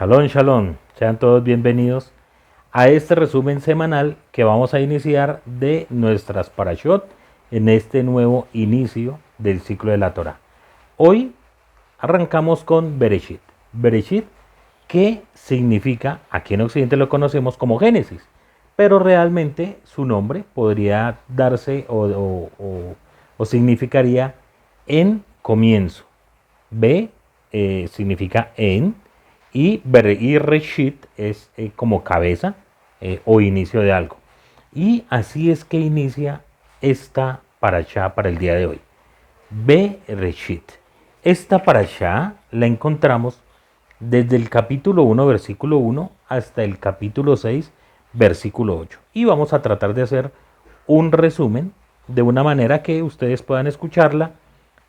Shalom, shalom. Sean todos bienvenidos a este resumen semanal que vamos a iniciar de nuestras parashot en este nuevo inicio del ciclo de la Torá. Hoy arrancamos con Bereshit. Bereshit, que significa, aquí en Occidente lo conocemos como Génesis, pero realmente su nombre podría darse o significaría en comienzo. B significa en, y Reshit es como cabeza o inicio de algo. Y así es que inicia esta parashá para el día de hoy. Bereshit. Esta parashá la encontramos desde el capítulo 1, versículo 1, hasta el capítulo 6, versículo 8. Y vamos a tratar de hacer un resumen de una manera que ustedes puedan escucharla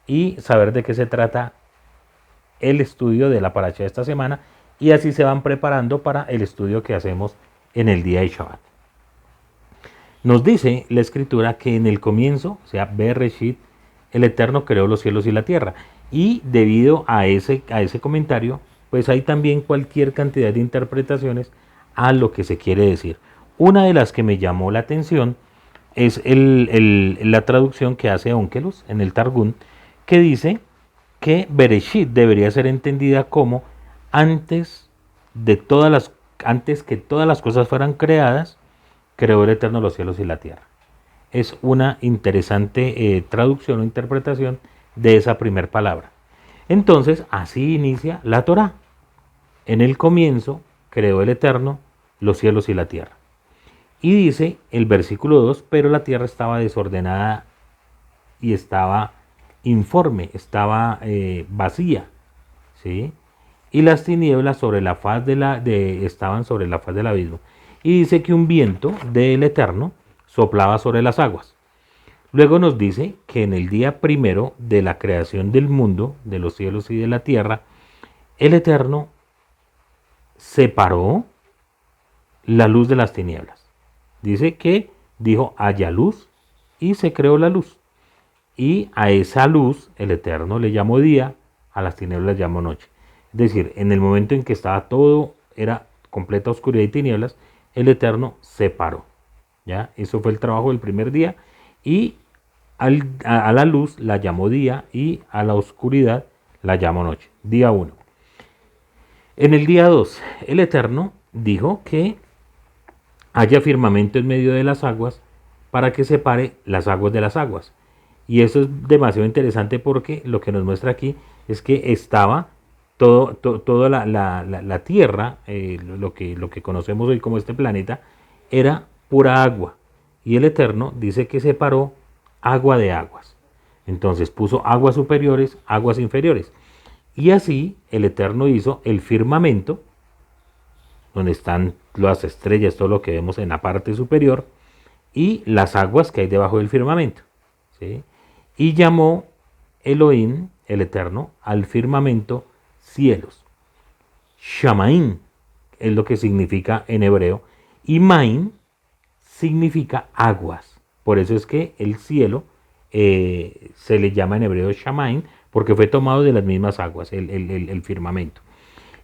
y saber de qué se trata el estudio de la parashá de esta semana, y así se van preparando para el estudio que hacemos en el día de Shabbat. Nos dice la escritura que en el comienzo, o sea, Bereshit, el Eterno creó los cielos y la tierra. Y debido a ese comentario, pues hay también cualquier cantidad de interpretaciones a lo que se quiere decir. Una de las que me llamó la atención es la traducción que hace Onkelos en el Targum, que dice que Bereshit debería ser entendida como antes que todas las cosas fueran creadas, creó el Eterno los cielos y la tierra. Es una interesante traducción o interpretación de esa primer palabra. Entonces, así inicia la Torá. En el comienzo creó el Eterno los cielos y la tierra. Y dice el versículo 2, pero la tierra estaba desordenada y estaba informe, estaba vacía, ¿sí? Y las tinieblas sobre la faz estaban sobre la faz del abismo. Y dice que un viento del Eterno soplaba sobre las aguas. Luego nos dice que en el día primero de la creación del mundo, de los cielos y de la tierra, el Eterno separó la luz de las tinieblas. Dice que dijo haya luz y se creó la luz. Y a esa luz el Eterno le llamó día, a las tinieblas llamó noche. Es decir, en el momento en que estaba todo, era completa oscuridad y tinieblas, el Eterno separó. ¿Ya? Eso fue el trabajo del primer día. Y a la luz la llamó día y a la oscuridad la llamó noche. Día 1. En el día 2, el Eterno dijo que haya firmamento en medio de las aguas para que separe las aguas de las aguas. Y eso es demasiado interesante porque lo que nos muestra aquí es que estaba toda la Tierra, lo que conocemos hoy como este planeta, era pura agua. Y el Eterno dice que separó agua de aguas. Entonces puso aguas superiores, aguas inferiores. Y así el Eterno hizo el firmamento, donde están las estrellas, todo lo que vemos en la parte superior, y las aguas que hay debajo del firmamento, ¿sí? Y llamó Elohim, el Eterno, al firmamento cielos. Shamaim es lo que significa en hebreo, y Maim significa aguas. Por eso es que el cielo se le llama en hebreo Shamaim, porque fue tomado de las mismas aguas, el firmamento.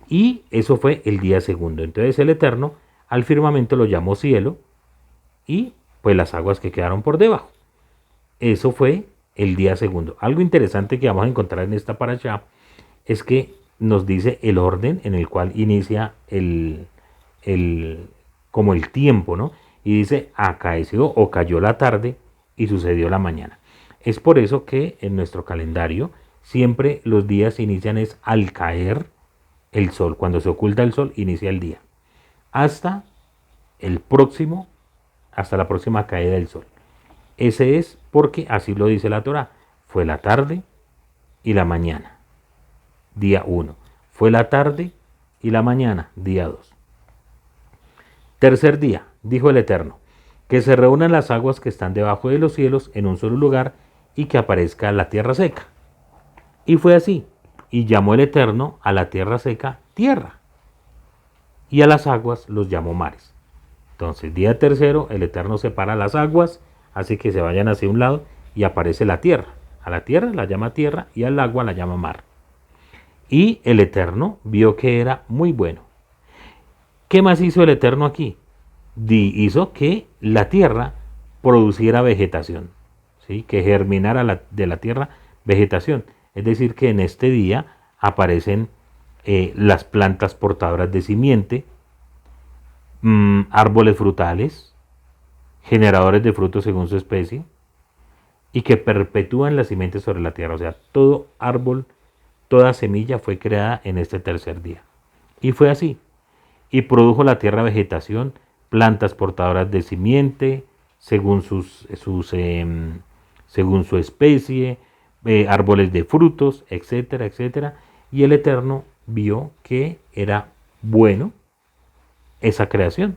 Y eso fue el día segundo. Entonces el Eterno al firmamento lo llamó cielo, y pues las aguas que quedaron por debajo. Eso fue el día segundo. Algo interesante que vamos a encontrar en esta parashá es que nos dice el orden en el cual inicia como el tiempo, ¿no? Y dice acaeció o cayó la tarde y sucedió la mañana. Es por eso que en nuestro calendario siempre los días inician es al caer el sol. Cuando se oculta el sol inicia el día. Hasta la próxima caída del sol. Ese es porque así lo dice la Torá. Fue la tarde y la mañana, día 1. Fue la tarde y la mañana, día 2. Tercer día, dijo el Eterno, que se reúnan las aguas que están debajo de los cielos en un solo lugar y que aparezca la tierra seca. Y fue así. Y llamó el Eterno a la tierra seca tierra. Y a las aguas los llamó mares. Entonces, día tercero, el Eterno separa las aguas, hace que se vayan hacia un lado y aparece la tierra. A la tierra la llama tierra y al agua la llama mar. Y el Eterno vio que era muy bueno. ¿Qué más hizo el Eterno aquí? Hizo que la tierra produciera vegetación, ¿sí? Que germinara de la tierra vegetación. Es decir, que en este día aparecen las plantas portadoras de simiente, árboles frutales, generadores de frutos según su especie, y que perpetúan la simiente sobre la tierra. O sea, todo árbol, toda semilla fue creada en este tercer día. Y fue así. Y produjo la tierra vegetación, plantas portadoras de simiente, según según su especie, árboles de frutos, etcétera, etcétera. Y el Eterno vio que era bueno esa creación.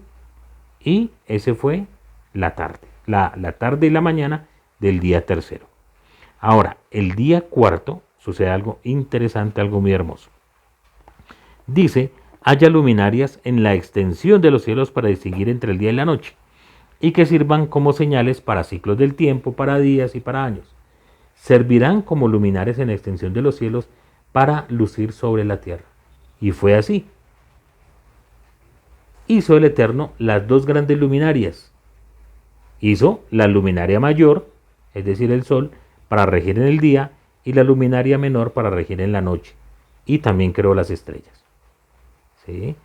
Y ese fue la tarde, la tarde y la mañana del día tercero. Ahora, el día cuarto sucede algo interesante, algo muy hermoso. Dice, haya luminarias en la extensión de los cielos para distinguir entre el día y la noche, y que sirvan como señales para ciclos del tiempo, para días y para años. Servirán como luminares en la extensión de los cielos para lucir sobre la tierra. Y fue así. Hizo el Eterno las dos grandes luminarias. Hizo la luminaria mayor, es decir, el sol, para regir en el día, y la luminaria menor para regir en la noche. Y también creó las estrellas. ¿Sí?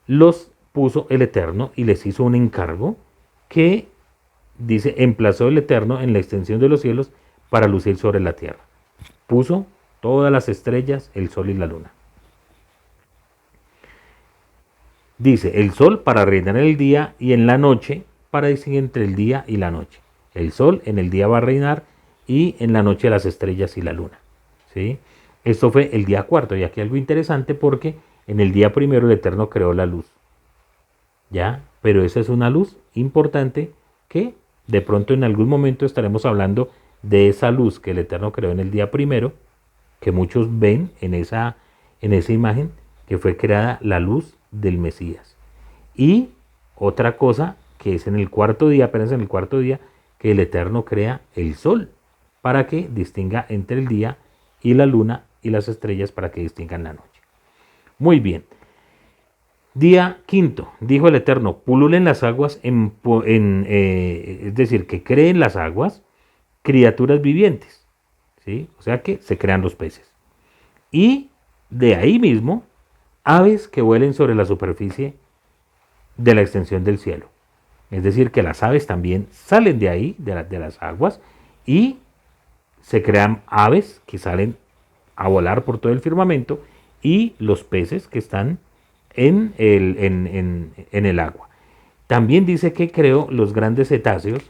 Los puso el Eterno y les hizo un encargo que dice, emplazó el Eterno en la extensión de los cielos para lucir sobre la tierra. Puso todas las estrellas, el sol y la luna. Dice, el sol para reinar en el día y en la noche para distinguir entre el día y la noche. El sol en el día va a reinar y en la noche las estrellas y la luna. ¿Sí? Esto fue el día cuarto, y aquí algo interesante porque en el día primero el Eterno creó la luz. ¿Ya? Pero esa es una luz importante que de pronto en algún momento estaremos hablando de esa luz que el Eterno creó en el día primero, que muchos ven en esa imagen, que fue creada la luz del Mesías. Y otra cosa que es en el cuarto día, apenas en el cuarto día, que el Eterno crea el sol para que distinga entre el día y la luna y las estrellas para que distingan la noche. Muy bien. Día quinto, dijo el Eterno, pululen las aguas, es decir, que creen las aguas criaturas vivientes, ¿sí? O sea que se crean los peces. Y de ahí mismo, aves que vuelen sobre la superficie de la extensión del cielo. Es decir, que las aves también salen de ahí, de las aguas, y se crean aves que salen a volar por todo el firmamento, y los peces que están en el agua. También dice que creó los grandes cetáceos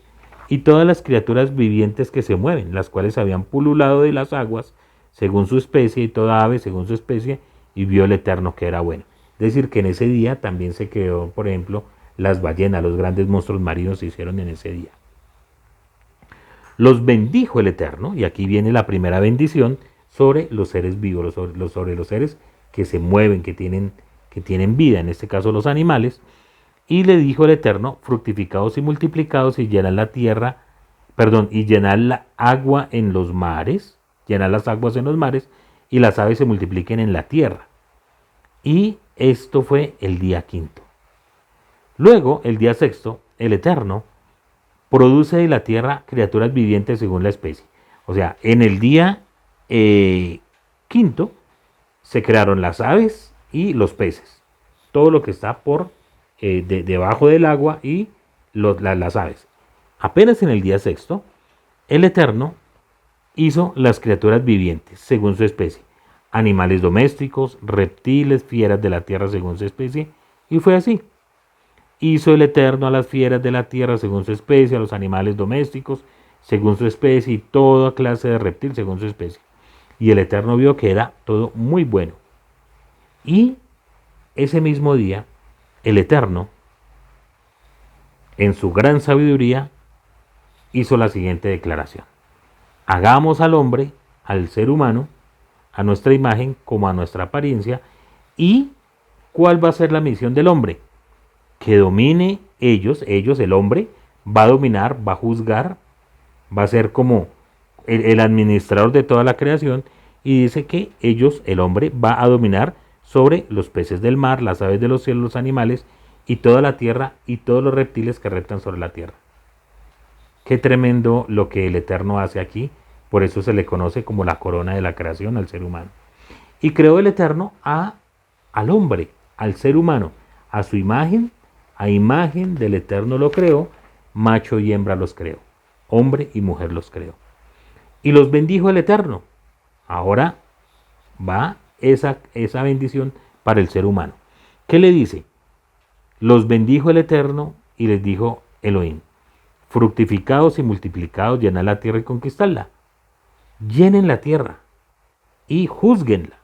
y todas las criaturas vivientes que se mueven, las cuales habían pululado de las aguas según su especie, y toda ave según su especie, y vio el Eterno que era bueno. Es decir, que en ese día también se creó, por ejemplo, las ballenas, los grandes monstruos marinos se hicieron en ese día. Los bendijo el Eterno, y aquí viene la primera bendición sobre los seres vivos, sobre los seres que se mueven, que tienen vida, en este caso los animales. Y le dijo el Eterno, fructificados y multiplicados y llenad la tierra, y llenad la agua en los mares, llenad las aguas en los mares, y las aves se multipliquen en la tierra. Y esto fue el día quinto. Luego, el día sexto, el Eterno produce de la tierra criaturas vivientes según la especie. O sea, en el día quinto se crearon las aves y los peces. Todo lo que está por debajo del agua y las aves. Apenas en el día sexto, el Eterno hizo las criaturas vivientes según su especie. Animales domésticos, reptiles, fieras de la tierra según su especie. Y fue así. Hizo el Eterno a las fieras de la tierra según su especie, a los animales domésticos según su especie y toda clase de reptil según su especie. Y el Eterno vio que era todo muy bueno. Y ese mismo día, el Eterno, en su gran sabiduría, hizo la siguiente declaración. Hagamos al hombre, al ser humano, a nuestra imagen como a nuestra apariencia. ¿Y cuál va a ser la misión del hombre? Que domine ellos, el hombre, va a dominar, va a juzgar, va a ser como el administrador de toda la creación, y dice que el hombre, va a dominar sobre los peces del mar, las aves de los cielos, los animales y toda la tierra y todos los reptiles que reptan sobre la tierra. Qué tremendo lo que el Eterno hace aquí, por eso se le conoce como la corona de la creación al ser humano. Y creó el Eterno al hombre, al ser humano, a su imagen, a imagen del Eterno lo creó, macho y hembra los creó, hombre y mujer los creó. Y los bendijo el Eterno. Ahora va esa bendición para el ser humano. ¿Qué le dice? Los bendijo el Eterno y les dijo Elohim: fructificados y multiplicados, llenad la tierra y conquistadla. Llenen la tierra y juzguenla,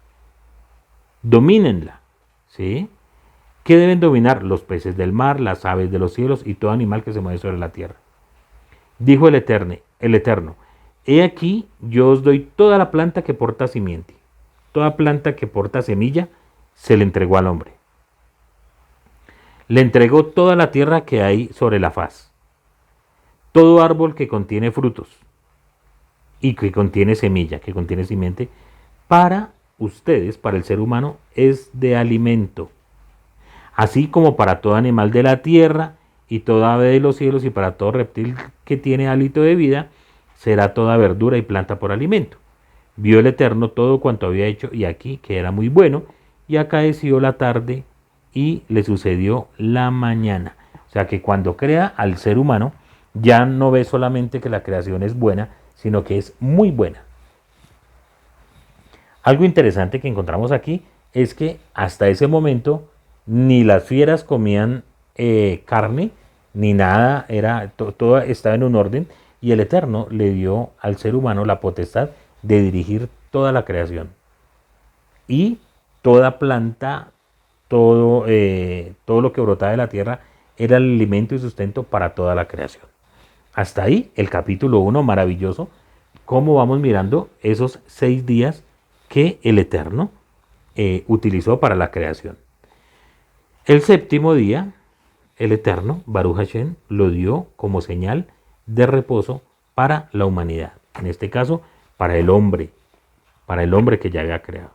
domínenla. ¿Sí? ¿Qué deben dominar? Los peces del mar, las aves de los cielos y todo animal que se mueve sobre la tierra. Dijo el Eterno: he aquí, yo os doy toda la planta que porta simiente. Toda planta que porta semilla se le entregó al hombre. Le entregó toda la tierra que hay sobre la faz. Todo árbol que contiene frutos y que contiene semilla, que contiene simiente, para ustedes, para el ser humano, es de alimento. Así como para todo animal de la tierra y toda ave de los cielos y para todo reptil que tiene hálito de vida, será toda verdura y planta por alimento. Vio el Eterno todo cuanto había hecho y aquí que era muy bueno, y acaeció la tarde y le sucedió la mañana. O sea que cuando crea al ser humano, ya no ve solamente que la creación es buena, sino que es muy buena. Algo interesante que encontramos aquí es que hasta ese momento ni las fieras comían carne, ni nada, todo estaba en un orden, y el Eterno le dio al ser humano la potestad de dirigir toda la creación. Y toda planta, todo lo que brotaba de la tierra era el alimento y sustento para toda la creación. Hasta ahí el capítulo 1, maravilloso, cómo vamos mirando esos 6 días que el Eterno utilizó para la creación. El séptimo día, el Eterno, Baruch Hashem, lo dio como señal de reposo para la humanidad. En este caso, para el hombre que ya había creado.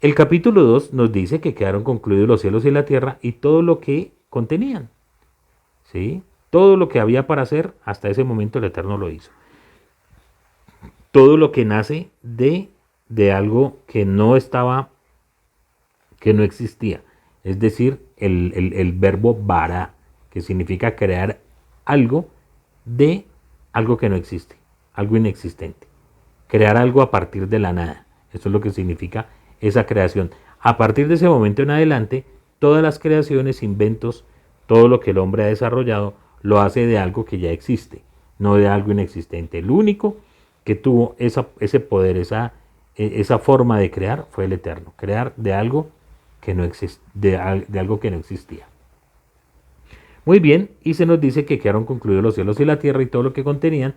El capítulo 2 nos dice que quedaron concluidos los cielos y la tierra y todo lo que contenían. ¿Sí? Todo lo que había para hacer, hasta ese momento el Eterno lo hizo. Todo lo que nace de algo que no estaba, que no existía. Es decir, el verbo bara, que significa crear algo de algo que no existe, algo inexistente. Crear algo a partir de la nada. Eso es lo que significa esa creación. A partir de ese momento en adelante, todas las creaciones, inventos, todo lo que el hombre ha desarrollado, lo hace de algo que ya existe, no de algo inexistente. El único que tuvo ese poder, esa forma de crear fue el Eterno. Crear de algo que no de algo que no existía. Muy bien, y se nos dice que quedaron concluidos los cielos y la tierra y todo lo que contenían,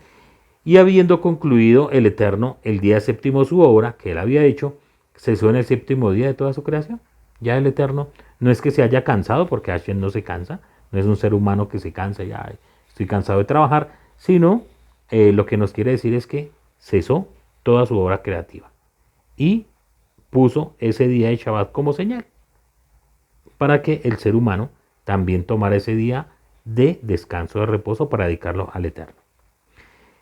y habiendo concluido el Eterno el día séptimo su obra que él había hecho, cesó en el séptimo día de toda su creación. Ya el Eterno no es que se haya cansado, porque Hashem no se cansa, no es un ser humano que se cansa, ya estoy cansado de trabajar, sino lo que nos quiere decir es que cesó toda su obra creativa y puso ese día de Shabbat como señal para que el ser humano también tomara ese día de descanso, de reposo, para dedicarlo al Eterno.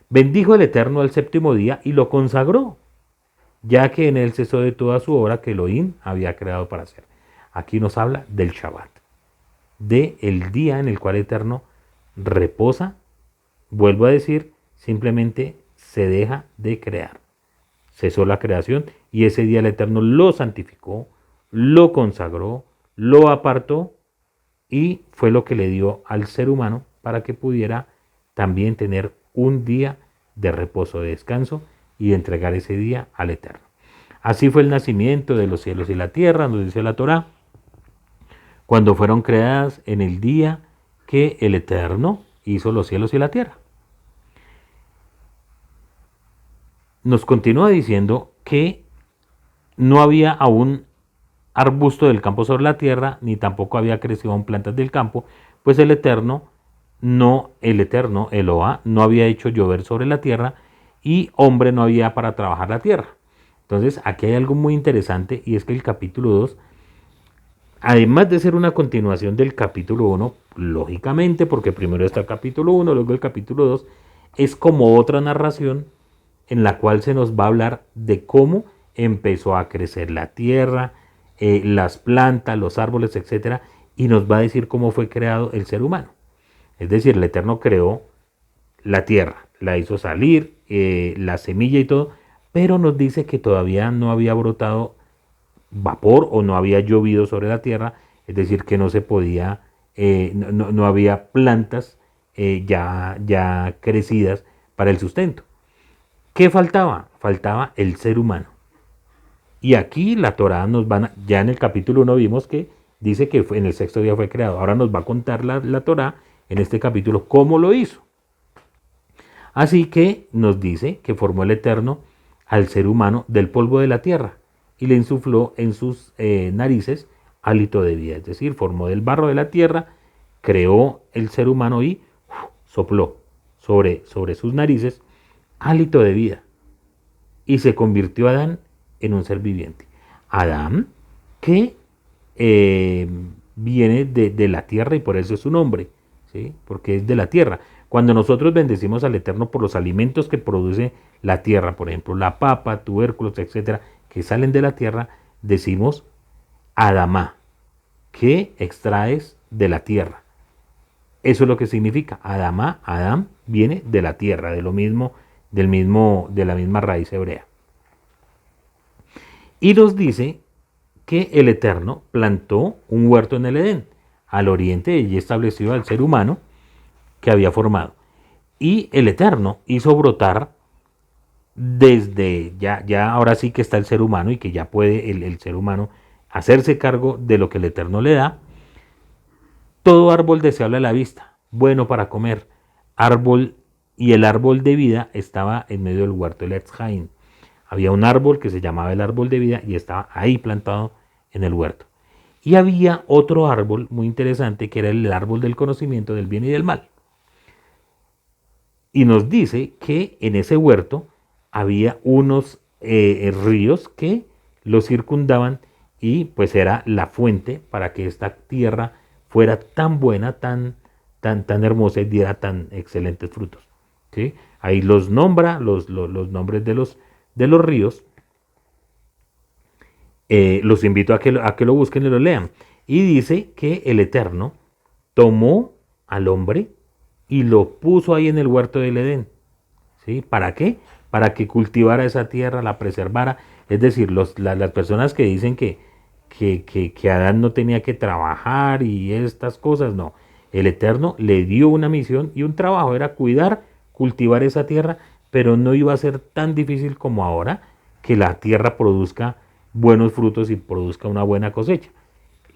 Bendijo el Eterno el séptimo día y lo consagró, ya que en él cesó de toda su obra que Elohim había creado para hacer. Aquí nos habla del Shabbat, del día en el cual el Eterno reposa. Vuelvo a decir, simplemente se deja de crear. Cesó la creación y ese día el Eterno lo santificó, lo consagró, lo apartó y fue lo que le dio al ser humano para que pudiera también tener un día de reposo, de descanso y de entregar ese día al Eterno. Así fue el nacimiento de los cielos y la tierra, nos dice la Torá, cuando fueron creadas en el día que el Eterno hizo los cielos y la tierra. Nos continúa diciendo que no había aún arbusto del campo sobre la tierra, ni tampoco había crecido aún plantas del campo, pues el Eterno, Eloá, no había hecho llover sobre la tierra y hombre no había para trabajar la tierra. Entonces aquí hay algo muy interesante y es que el capítulo 2 además de ser una continuación del capítulo 1, lógicamente, porque primero está el capítulo 1, luego el capítulo 2, es como otra narración en la cual se nos va a hablar de cómo empezó a crecer la tierra, las plantas, los árboles, etcétera, y nos va a decir cómo fue creado el ser humano. Es decir, el Eterno creó la tierra, la hizo salir, la semilla y todo, pero nos dice que todavía no había brotado vapor o no había llovido sobre la tierra, es decir, que no se podía, no había plantas ya crecidas para el sustento. ¿Qué faltaba? Faltaba el ser humano. Y aquí la Torá ya en el capítulo 1 vimos que dice que en el sexto día fue creado. Ahora nos va a contar la Torá en este capítulo cómo lo hizo. Así que nos dice que formó el Eterno al ser humano del polvo de la tierra y le insufló en sus narices hálito de vida. Es decir, formó del barro de la tierra, creó el ser humano y sopló sobre sus narices hálito de vida. Y se convirtió Adán en un ser viviente. Adán, que viene de la tierra y por eso es su nombre, ¿sí? Porque es de la tierra. Cuando nosotros bendecimos al Eterno por los alimentos que produce la tierra, por ejemplo, la papa, tubérculos, etcétera, que salen de la tierra, decimos Adamá, que extraes de la tierra. Eso es lo que significa. Adamá, Adam, viene de la tierra, de la misma raíz hebrea. Y nos dice que el Eterno plantó un huerto en el Edén, al oriente, y estableció al ser humano que había formado. Y el Eterno hizo brotar desde, ya ahora sí que está el ser humano y que ya puede el ser humano hacerse cargo de lo que el Eterno le da, todo árbol deseable a la vista, bueno para comer, y el árbol de vida estaba en medio del huerto del Etz Haim. Había un árbol que se llamaba el árbol de vida y estaba ahí plantado en el huerto. Y había otro árbol muy interesante que era el árbol del conocimiento del bien y del mal. Y nos dice que en ese huerto había unos ríos que lo circundaban y pues era la fuente para que esta tierra fuera tan buena, tan hermosa y diera tan excelentes frutos. ¿Sí? Ahí los nombra, los nombres de los ríos. Los invito a que lo busquen y lo lean. Y dice que el Eterno tomó al hombre y lo puso ahí en el huerto del Edén. ¿Sí? ¿Para qué? Para que cultivara esa tierra, la preservara. Es decir, las personas que dicen que Adán no tenía que trabajar y estas cosas, no. El Eterno le dio una misión y un trabajo, era cuidar, cultivar esa tierra, pero no iba a ser tan difícil como ahora que la tierra produzca buenos frutos y produzca una buena cosecha.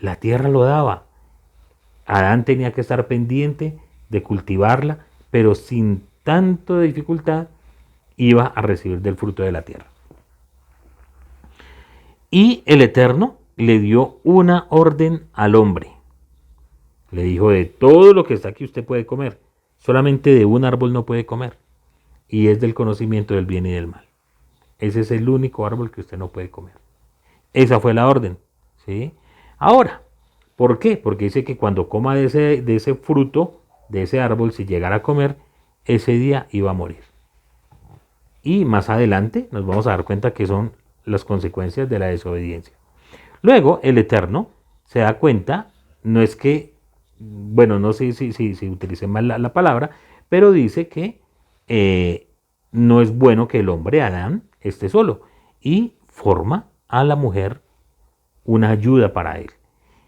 La tierra lo daba. Adán tenía que estar pendiente de cultivarla, pero sin tanto de dificultad iba a recibir del fruto de la tierra. Y el Eterno le dio una orden al hombre. Le dijo, de todo lo que está aquí usted puede comer, solamente de un árbol no puede comer, y es del conocimiento del bien y del mal. Ese es el único árbol que usted no puede comer. Esa fue la orden, ¿sí? Ahora, ¿por qué? Porque dice que cuando coma de ese fruto, de ese árbol, si llegara a comer, ese día iba a morir. Y más adelante nos vamos a dar cuenta que son las consecuencias de la desobediencia. Luego, el Eterno se da cuenta, no es que, bueno, no sé si utilicé mal la palabra, pero dice que no es bueno que el hombre, Adán, esté solo. Y forma a la mujer una ayuda para él.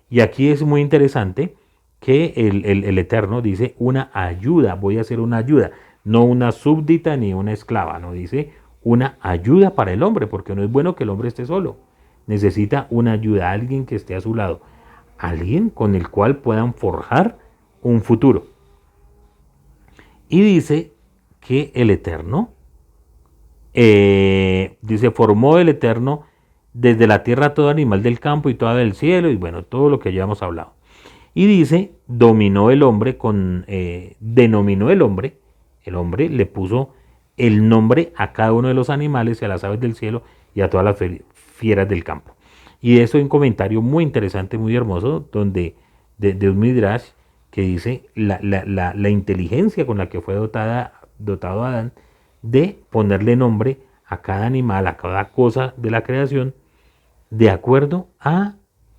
Y aquí es muy interesante que el Eterno dice una ayuda, voy a hacer una ayuda, no una súbdita ni una esclava, no dice una ayuda para el hombre, porque no es bueno que el hombre esté solo. Necesita una ayuda, alguien que esté a su lado, alguien con el cual puedan forjar un futuro. Y dice que el Eterno, dice, formó el Eterno desde la tierra todo animal del campo y todo del cielo, y bueno, todo lo que ya hemos hablado. Y dice, dominó el hombre denominó el hombre le puso el nombre a cada uno de los animales y a las aves del cielo y a todas las fieras del campo. Y eso hay un comentario muy interesante, muy hermoso, donde de un Midrash que dice la inteligencia con la que fue dotado Adán de ponerle nombre a cada animal, a cada cosa de la creación, de acuerdo a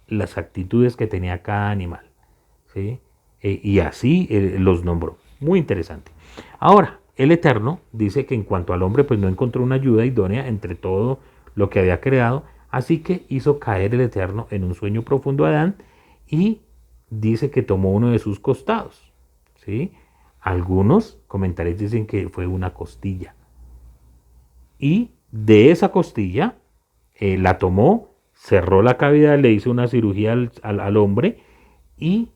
las actitudes que tenía cada animal. ¿Sí? Y así los nombró. Muy interesante. Ahora, el Eterno dice que en cuanto al hombre, pues no encontró una ayuda idónea entre todo lo que había creado, así que hizo caer el Eterno en un sueño profundo a Adán y dice que tomó uno de sus costados. ¿Sí? Algunos comentarios dicen que fue una costilla. Y de esa costilla la tomó, cerró la cavidad, le hizo una cirugía al hombre y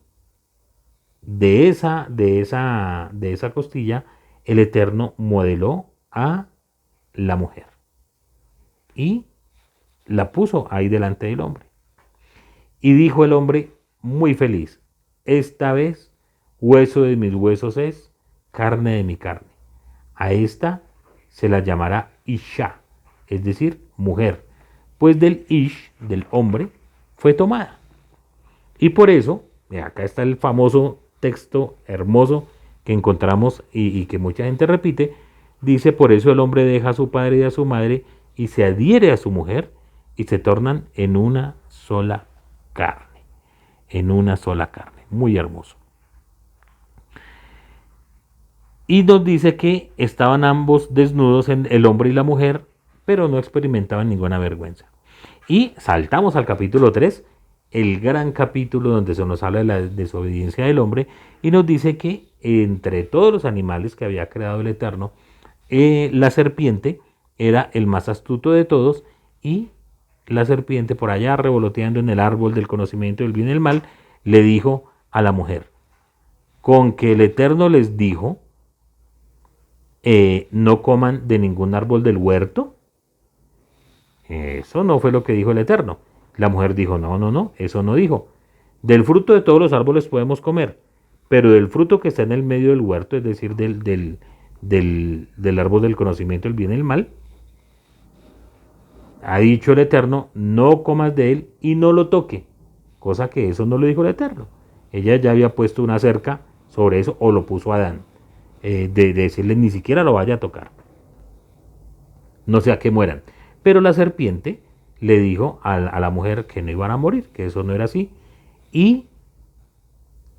de esa costilla el Eterno modeló a la mujer y la puso ahí delante del hombre. Y dijo el hombre muy feliz, esta vez hueso de mis huesos es, carne de mi carne. A esta se la llamará Isha, es decir, mujer, pues del Ish, del hombre, fue tomada. Y por eso, acá está el famoso texto hermoso que encontramos y que mucha gente repite, dice, por eso el hombre deja a su padre y a su madre y se adhiere a su mujer y se tornan en una sola carne, en una sola carne. Muy hermoso. Y nos dice que estaban ambos desnudos, el hombre y la mujer, pero no experimentaban ninguna vergüenza. Y saltamos al capítulo 3, el gran capítulo donde se nos habla de la desobediencia del hombre y nos dice que entre todos los animales que había creado el Eterno, la serpiente era el más astuto de todos y la serpiente por allá revoloteando en el árbol del conocimiento del bien y el mal le dijo a la mujer, con que el Eterno les dijo, no coman de ningún árbol del huerto. Eso no fue lo que dijo el Eterno. La mujer dijo, no, eso no dijo. Del fruto de todos los árboles podemos comer, pero del fruto que está en el medio del huerto, es decir, del árbol del conocimiento del bien y el mal, ha dicho el Eterno, no comas de él y no lo toque. Cosa que eso no lo dijo el Eterno. Ella ya había puesto una cerca sobre eso, o lo puso Adán, de decirle ni siquiera lo vaya a tocar. No sea que mueran. Pero la serpiente le dijo a la mujer que no iban a morir, que eso no era así, y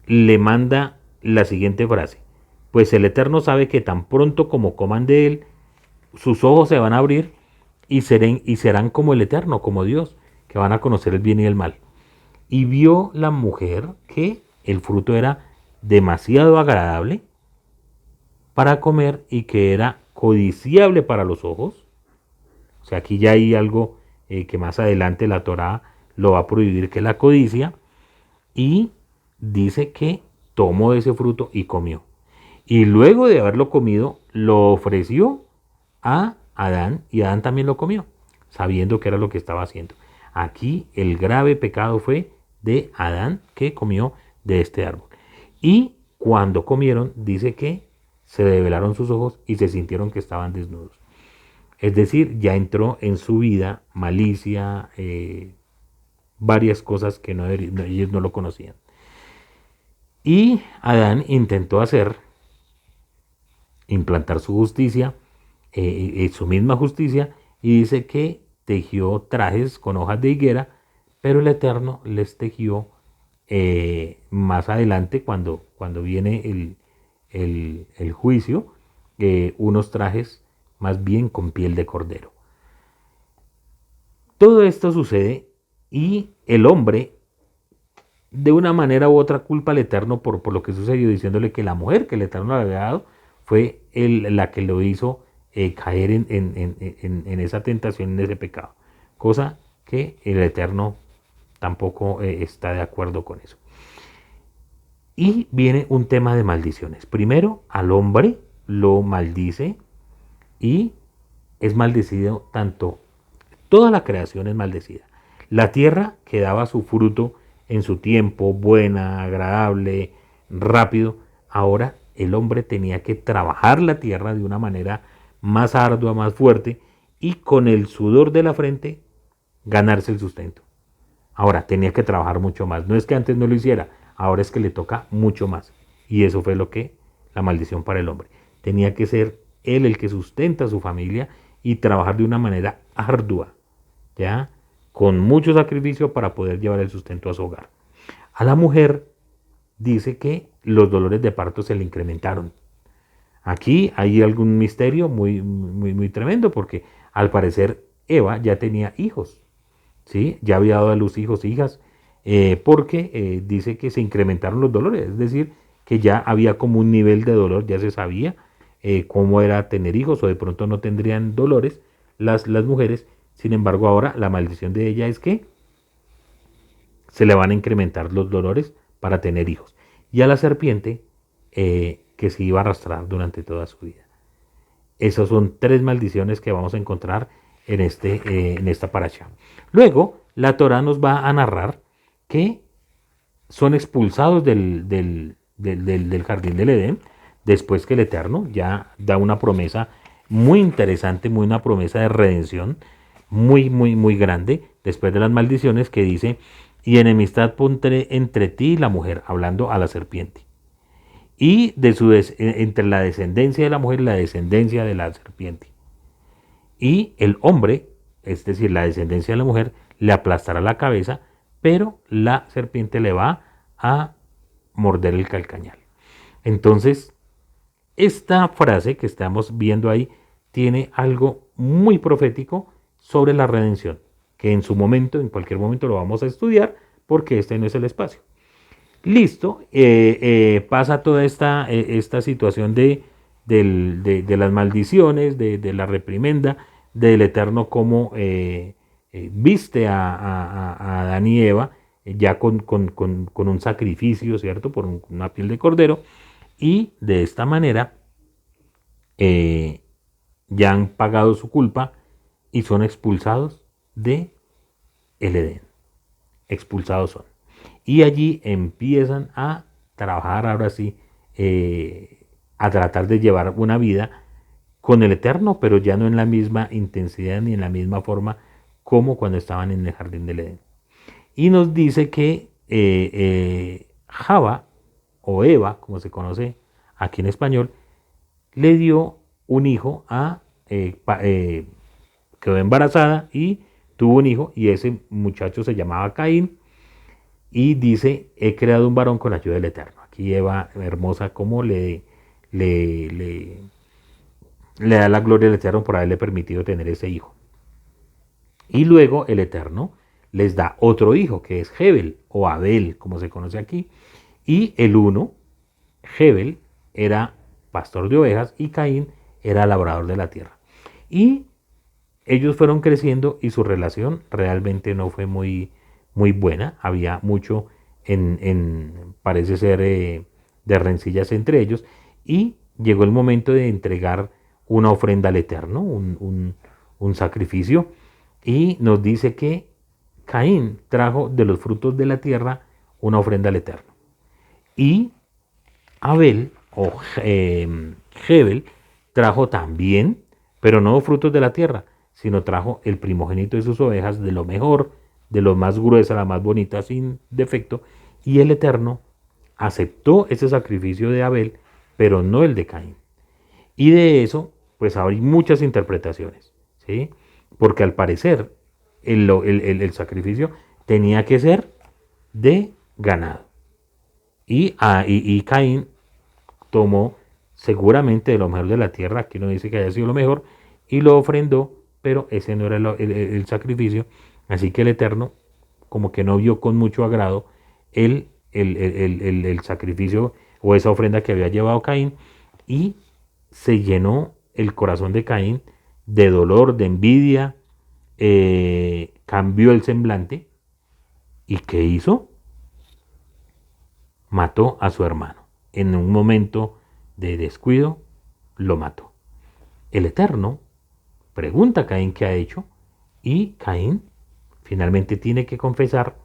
le manda la siguiente frase, pues el Eterno sabe que tan pronto como coman de él, sus ojos se van a abrir y serán como el Eterno, como Dios, que van a conocer el bien y el mal. Y vio la mujer que el fruto era demasiado agradable para comer y que era codiciable para los ojos. O sea, aquí ya hay algo que más adelante la Torá lo va a prohibir, que es la codicia. Y dice que tomó de ese fruto y comió. Y luego de haberlo comido, lo ofreció a Adán y Adán también lo comió, sabiendo que era lo que estaba haciendo. Aquí el grave pecado fue de Adán que comió de este árbol. Y cuando comieron, dice que se develaron sus ojos y se sintieron que estaban desnudos. Es decir, ya entró en su vida malicia, varias cosas que ellos no lo conocían. Y Adán intentó implantar su justicia, su misma justicia, y dice que tejió trajes con hojas de higuera, pero el Eterno les tejió más adelante, cuando viene el juicio, unos trajes más bien con piel de cordero. Todo esto sucede y el hombre, de una manera u otra, culpa al Eterno por lo que sucedió, diciéndole que la mujer que el Eterno le había dado fue la que lo hizo caer en esa tentación, en ese pecado. Cosa que el Eterno tampoco está de acuerdo con eso. Y viene un tema de maldiciones. Primero, al hombre lo maldice y es maldecido tanto. Toda la creación es maldecida. La tierra que daba su fruto en su tiempo, buena, agradable, rápido, ahora el hombre tenía que trabajar la tierra de una manera más ardua, más fuerte, y con el sudor de la frente ganarse el sustento. Ahora, tenía que trabajar mucho más. No es que antes no lo hiciera, ahora es que le toca mucho más. Y eso fue lo que, la maldición para el hombre. Tenía que ser él el que sustenta a su familia y trabajar de una manera ardua, ¿ya? Con mucho sacrificio para poder llevar el sustento a su hogar. A la mujer dice que los dolores de parto se le incrementaron. Aquí hay algún misterio muy tremendo porque al parecer Eva ya tenía hijos, ¿sí? Ya había dado a luz hijos e hijas, porque dice que se incrementaron los dolores, es decir, que ya había como un nivel de dolor, ya se sabía cómo era tener hijos o de pronto no tendrían dolores las mujeres. Sin embargo, ahora la maldición de ella es que se le van a incrementar los dolores para tener hijos. Y a la serpiente que se iba a arrastrar durante toda su vida. Esas son 3 maldiciones que vamos a encontrar en esta parasha. Luego, la Torah nos va a narrar que son expulsados del jardín del Edén, después que el Eterno ya da una promesa muy interesante, una promesa de redención muy grande, después de las maldiciones que dice, y enemistad pondré entre ti y la mujer, hablando a la serpiente. Y entre la descendencia de la mujer y la descendencia de la serpiente. Y el hombre, es decir, la descendencia de la mujer, le aplastará la cabeza, pero la serpiente le va a morder el calcañal. Entonces, esta frase que estamos viendo ahí tiene algo muy profético sobre la redención, que en su momento, en cualquier momento lo vamos a estudiar, porque este no es el espacio. Listo, pasa toda esta situación de las maldiciones, de la reprimenda, del Eterno como viste a Adán y Eva ya con un sacrificio, ¿cierto? Por una piel de cordero, y de esta manera eh, ya han pagado su culpa y son expulsados de el Edén. Expulsados son. Y allí empiezan a trabajar ahora sí, a tratar de llevar una vida con el Eterno, pero ya no en la misma intensidad ni en la misma forma como cuando estaban en el jardín del Edén. Y nos dice que Java, o Eva, como se conoce aquí en español, le dio un hijo quedó embarazada y tuvo un hijo, y ese muchacho se llamaba Caín, y dice, he creado un varón con la ayuda del Eterno. Aquí Eva, hermosa, como le da la gloria al Eterno por haberle permitido tener ese hijo. Y luego el Eterno les da otro hijo, que es Hebel, o Abel, como se conoce aquí. Y el uno, Hebel, era pastor de ovejas y Caín era labrador de la tierra. Y ellos fueron creciendo y su relación realmente no fue muy buena. Había mucho, parece ser, de rencillas entre ellos. Y llegó el momento de entregar una ofrenda al Eterno, un sacrificio. Y nos dice que Caín trajo de los frutos de la tierra una ofrenda al Eterno. Y Abel, o Hebel, trajo también, pero no frutos de la tierra, sino trajo el primogénito de sus ovejas, de lo mejor, de lo más gruesa, la más bonita, sin defecto. Y el Eterno aceptó ese sacrificio de Abel, pero no el de Caín. Y de eso, pues hay muchas interpretaciones, ¿sí? Porque al parecer el sacrificio tenía que ser de ganado. Y Caín tomó seguramente de lo mejor de la tierra, aquí no dice que haya sido lo mejor, y lo ofrendó, pero ese no era el sacrificio. Así que el Eterno, como que no vio con mucho agrado el sacrificio o esa ofrenda que había llevado Caín, y se llenó el corazón de Caín de dolor, de envidia, cambió el semblante. ¿Y qué hizo? Mató a su hermano. En un momento de descuido, lo mató. El Eterno pregunta a Caín qué ha hecho, y Caín finalmente tiene que confesar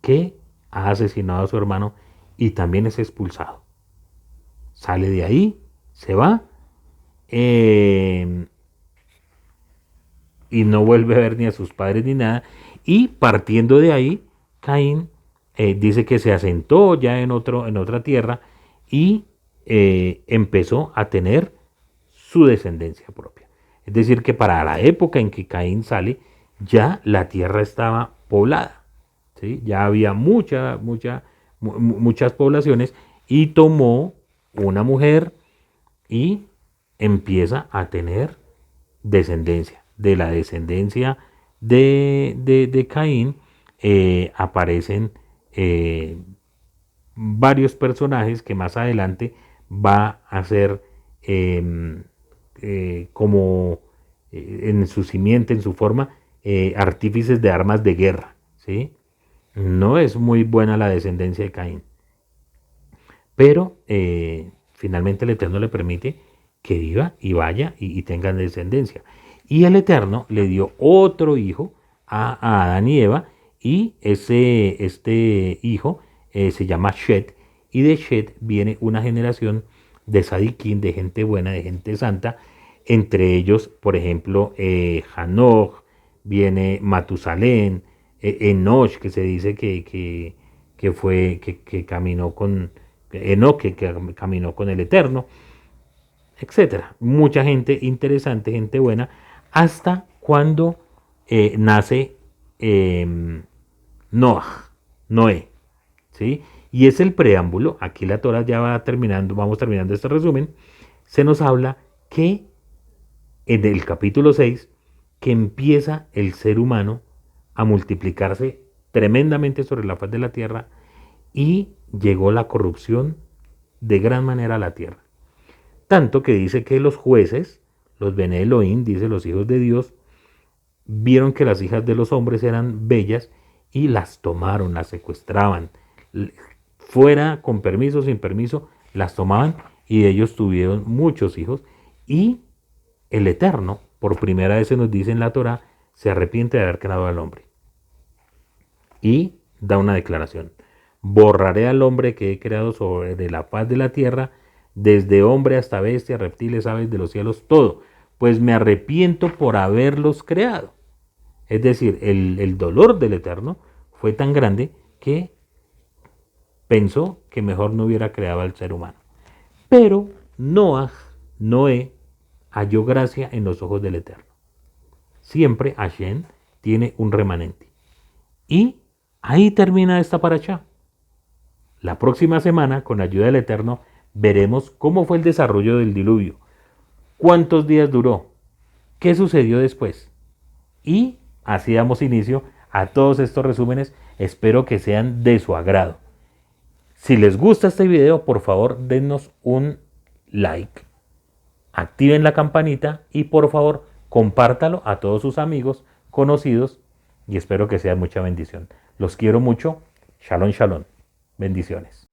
que ha asesinado a su hermano y también es expulsado. Sale de ahí, se va, y no vuelve a ver ni a sus padres ni nada. Y partiendo de ahí, Caín dice que se asentó ya en otra tierra y empezó a tener su descendencia propia. Es decir, que para la época en que Caín sale, ya la tierra estaba poblada, ¿sí? Ya había muchas poblaciones y tomó una mujer y empieza a tener descendencia. De la descendencia de Caín aparecen varios personajes que más adelante va a ser como en su simiente, en su forma, artífices de armas de guerra. ¿Sí? No es muy buena la descendencia de Caín. Pero finalmente el Eterno le permite que viva y vaya y tenga descendencia. Y el Eterno le dio otro hijo a Adán y Eva, y este hijo se llama Shet, y de Shet viene una generación de Sadiquín, de gente buena, de gente santa, entre ellos, por ejemplo, Hanoch, viene Matusalén, Enoch, que se dice que caminó con Enoch, que caminó con el Eterno, etcétera. Mucha gente interesante, gente buena, hasta cuando nace Noé, ¿sí? Y es el preámbulo, aquí la Torah ya va terminando, vamos terminando este resumen, se nos habla que en el capítulo 6, que empieza el ser humano a multiplicarse tremendamente sobre la faz de la tierra y llegó la corrupción de gran manera a la tierra. Tanto que dice que los jueces, los Bene Elohim, dice los hijos de Dios, vieron que las hijas de los hombres eran bellas y las tomaron, las secuestraban. Fuera, con permiso, sin permiso, las tomaban y ellos tuvieron muchos hijos. Y el Eterno, por primera vez se nos dice en la Torah, se arrepiente de haber creado al hombre. Y da una declaración. Borraré al hombre que he creado sobre la faz de la tierra, desde hombre hasta bestia, reptiles, aves de los cielos, todo, pues me arrepiento por haberlos creado. Es decir, el dolor del Eterno fue tan grande que pensó que mejor no hubiera creado al ser humano. Pero Noé, halló gracia en los ojos del Eterno. Siempre Hashem tiene un remanente. Y ahí termina esta parashá. La próxima semana, con ayuda del Eterno, veremos cómo fue el desarrollo del diluvio, cuántos días duró, qué sucedió después. Y así damos inicio a todos estos resúmenes. Espero que sean de su agrado. Si les gusta este video, por favor, dennos un like, activen la campanita y por favor, compártalo a todos sus amigos, conocidos, y espero que sea mucha bendición. Los quiero mucho. Shalom, shalom. Bendiciones.